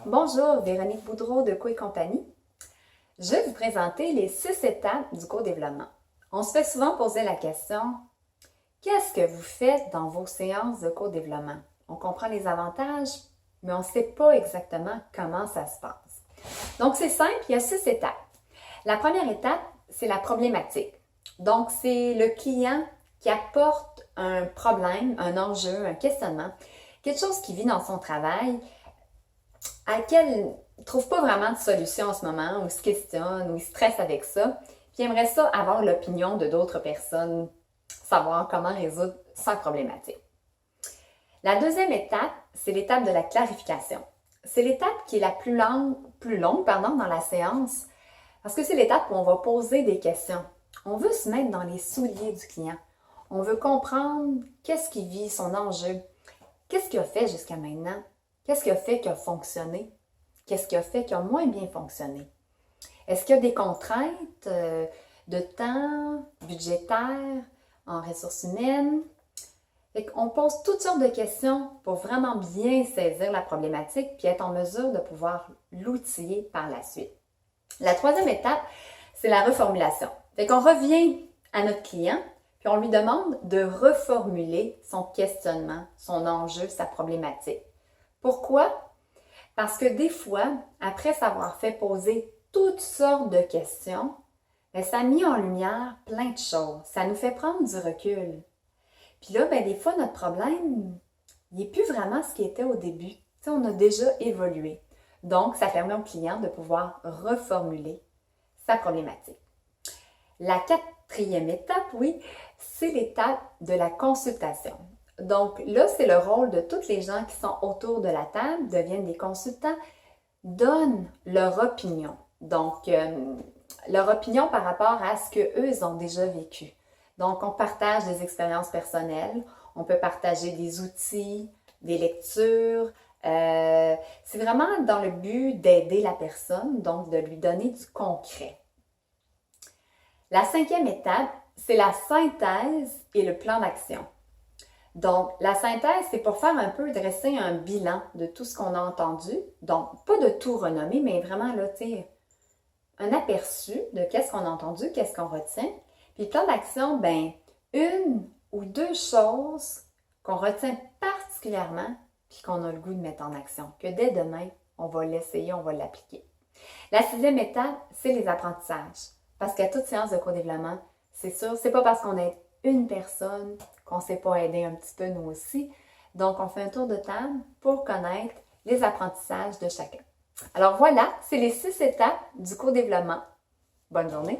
Bonjour, Véronique Boudreau de Co et Compagnie. Je vais vous présenter les 6 étapes du co-développement. On se fait souvent poser la question, qu'est-ce que vous faites dans vos séances de co-développement? On comprend les avantages, mais on ne sait pas exactement comment ça se passe. Donc, c'est simple, il y a 6 étapes. La première étape, c'est la problématique. Donc, c'est le client qui apporte un problème, un enjeu, un questionnement, quelque chose qu'il vit dans son travail, à laquelle il ne trouve pas vraiment de solution en ce moment, ou il se questionne, ou il stresse avec ça, puis il aimerait ça avoir l'opinion de d'autres personnes, savoir comment résoudre sa problématique. La deuxième étape, c'est l'étape de la clarification. C'est l'étape qui est la plus longue dans la séance, parce que c'est l'étape où on va poser des questions. On veut se mettre dans les souliers du client. On veut comprendre qu'est-ce qu'il vit, son enjeu, qu'est-ce qu'il a fait jusqu'à maintenant, qu'est-ce qui a fait qu'il a fonctionné, qu'est-ce qui a fait qu'il a moins bien fonctionné. Est-ce qu'il y a des contraintes de temps, budgétaires, en ressources humaines? On pose toutes sortes de questions pour vraiment bien saisir la problématique puis être en mesure de pouvoir l'outiller par la suite. La troisième étape, c'est la reformulation. On revient à notre client puis on lui demande de reformuler son questionnement, son enjeu, sa problématique. Pourquoi? Parce que des fois, après s'avoir fait poser toutes sortes de questions, ça a mis en lumière plein de choses. Ça nous fait prendre du recul. Puis là, des fois, notre problème, il n'est plus vraiment ce qu'il était au début. On a déjà évolué. Donc, ça permet au client de pouvoir reformuler sa problématique. La quatrième étape, oui, c'est l'étape de la consultation. Donc là, c'est le rôle de tous les gens qui sont autour de la table, deviennent des consultants, donnent leur opinion. Donc, leur opinion par rapport à ce qu'eux, ils ont déjà vécu. Donc, on partage des expériences personnelles, on peut partager des outils, des lectures. C'est vraiment dans le but d'aider la personne, donc de lui donner du concret. La cinquième étape, c'est la synthèse et le plan d'action. Donc, la synthèse, c'est pour faire un peu dresser un bilan de tout ce qu'on a entendu. Donc, pas de tout renommer, mais vraiment, là, tu sais, un aperçu de qu'est-ce qu'on a entendu, qu'est-ce qu'on retient. Puis, le plan d'action, une ou deux choses qu'on retient particulièrement puis qu'on a le goût de mettre en action. Que dès demain, on va l'essayer, on va l'appliquer. La sixième étape, c'est les apprentissages. Parce qu'à toute séance de co-développement, c'est sûr, c'est pas parce qu'on est une personne qu'on ne sait pas aider un petit peu nous aussi. Donc, on fait un tour de table pour connaître les apprentissages de chacun. Alors voilà, c'est les 6 étapes du co-développement. Bonne journée!